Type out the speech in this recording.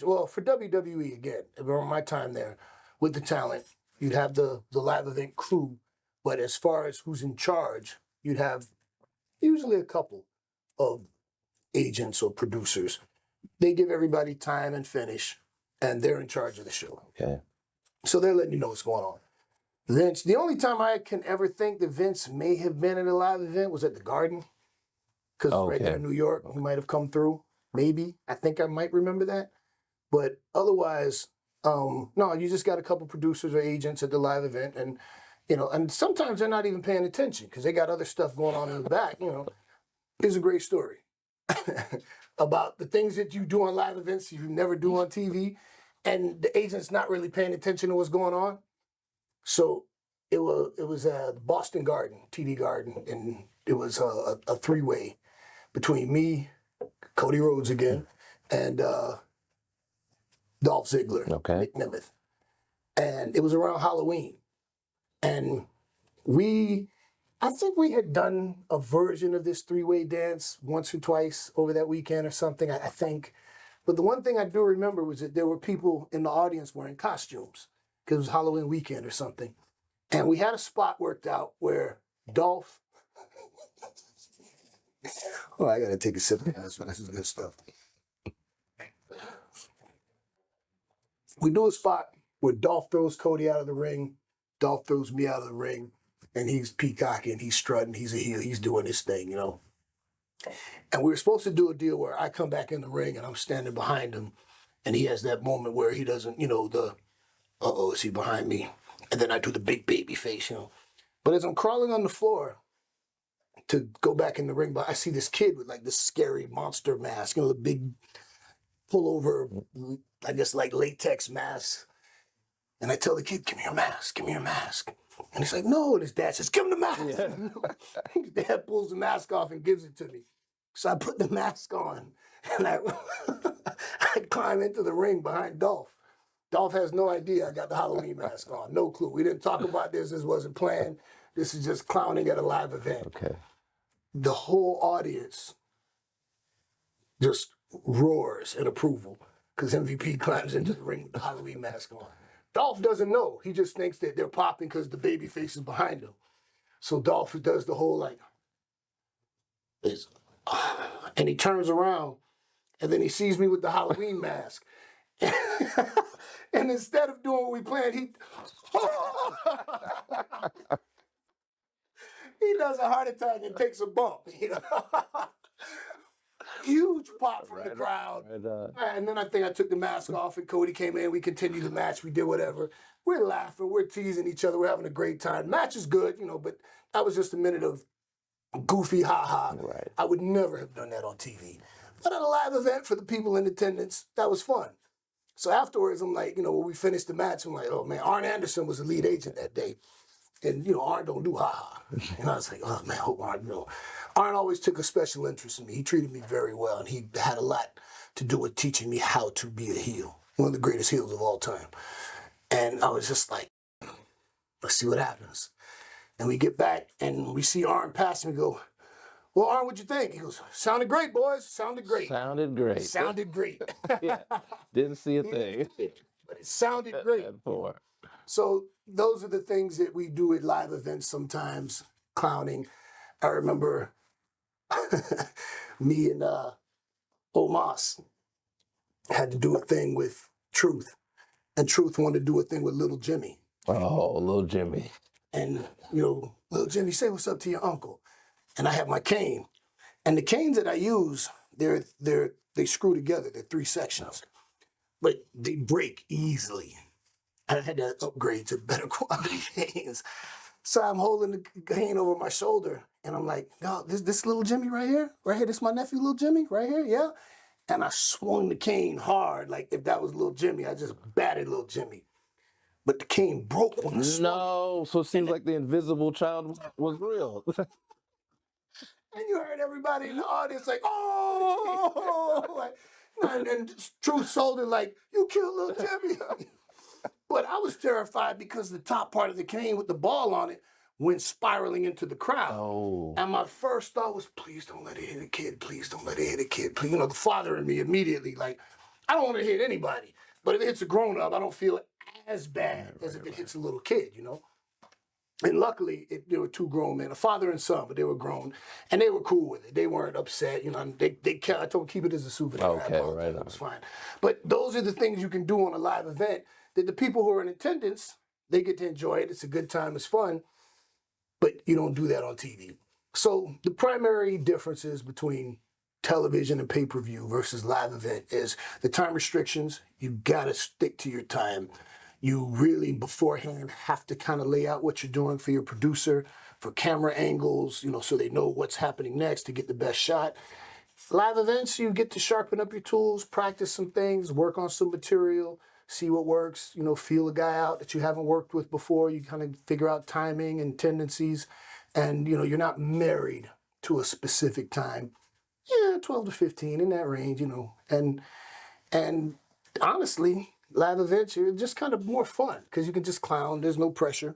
Well, for WWE, again, around my time there, with the talent, you'd have the live event crew, but as far as who's in charge, you'd have usually a couple of agents or producers. They give everybody time and finish, and they're in charge of the show. Okay. So they're letting you know what's going on. Vince, the only time I can ever think that Vince may have been at a live event was at the Garden. Because right there in New York, he might have come through. Maybe. I think I might remember that. But otherwise, no, you just got a couple producers or agents at the live event. And, and sometimes they're not even paying attention because they got other stuff going on in the back. Here's a great story about the things that you do on live events you never do on TV. And the agent's not really paying attention to what's going on. So it was the Boston Garden, TD Garden, and it was a three-way between me, Cody Rhodes again, and Dolph Ziggler, Okay. McNemeth. And it was around Halloween. And I think we had done a version of this three-way dance once or twice over that weekend or something, I think. But the one thing I do remember was that there were people in the audience wearing costumes because it was Halloween weekend or something. And we had a spot worked out where Dolph... Oh, I got to take a sip of this. This is good stuff. We do a spot where Dolph throws Cody out of the ring, Dolph throws me out of the ring, and he's peacocking, he's strutting, he's a heel, he's doing his thing, And we were supposed to do a deal where I come back in the ring and I'm standing behind him, and he has that moment where he doesn't, is he behind me? And then I do the big baby face, But as I'm crawling on the floor to go back in the ring, but I see this kid with like this scary monster mask, the big pullover, I guess like latex mask. And I tell the kid, give me your mask. And he's like, no. And his dad says, give him the mask. Yeah. His dad pulls the mask off and gives it to me. So I put the mask on and I climb into the ring behind Dolph. Dolph has no idea I got the Halloween mask on. No clue. We didn't talk about this. This wasn't planned. This is just clowning at a live event. Okay. The whole audience just roars in approval because MVP climbs into the ring with the Halloween mask on. Dolph doesn't know. He just thinks that they're popping because the baby face is behind him. So Dolph does the whole and he turns around and then he sees me with the Halloween mask. And instead of doing what we planned, he does a heart attack and takes a bump. Huge pop from the crowd. And then I think I took the mask off and Cody came in. We continued the match. We did whatever. We're laughing. We're teasing each other. We're having a great time. Match is good, but that was just a minute of goofy ha-ha. Right. I would never have done that on TV. But at a live event for the people in attendance, that was fun. So afterwards, I'm like, when we finished the match, I'm like, oh man, Arn Anderson was the lead agent that day. And, Arn don't do ha-ha. And I was like, oh man, I hope Arn, Arn always took a special interest in me. He treated me very well, and he had a lot to do with teaching me how to be a heel. One of the greatest heels of all time. And I was just like, let's see what happens. And we get back, and we see Arn pass me, go, well, Arn, what'd you think? He goes, sounded great, boys. Sounded great. Sounded great. Sounded great. Yeah. Didn't see a thing. But it sounded great. So those are the things that we do at live events sometimes, clowning. I remember me and Omos had to do a thing with Truth. And Truth wanted to do a thing with Little Jimmy. Oh, Little Jimmy. And, Little Jimmy, say what's up to your uncle. And I have my cane. And the canes that I use, they screw together. They're 3 sections. But they break easily. I had to upgrade to better quality canes. So I'm holding the cane over my shoulder. And I'm like, no, this Little Jimmy right here? Right here, this is my nephew, Little Jimmy, right here, yeah? And I swung the cane hard. Like if that was Little Jimmy, I just batted Little Jimmy. But the cane broke when I swung. No, so it seems like the invisible child was real. And you heard everybody in the audience like, oh! And then Truth sold it like, you killed Little Jimmy. But I was terrified because the top part of the cane with the ball on it went spiraling into the crowd. Oh. And my first thought was, please don't let it hit a kid. Please don't let it hit a kid. Please, the father in me immediately like, I don't want to hit anybody. But if it hits a grown up, I don't feel as bad as if it hits a little kid, you know? And luckily, there were two grown men, a father and son, but they were grown, and they were cool with it. They weren't upset, you know. I told them keep it as a souvenir. Okay, right. It was fine. But those are the things you can do on a live event that the people who are in attendance, they get to enjoy it. It's a good time, it's fun, but you don't do that on TV. So the primary differences between television and pay-per-view versus live event is the time restrictions. You gotta stick to your time. You really beforehand have to kind of lay out what you're doing for your producer, for camera angles, you know, so they know what's happening next to get the best shot. Live events, you get to sharpen up your tools, practice some things, work on some material, see what works, you know, feel a guy out that you haven't worked with before. You kind of figure out timing and tendencies, and, you know, you're not married to a specific time. Yeah, 12 to 15, in that range, you know. And honestly, live events are just kind of more fun because you can just clown. There's no pressure.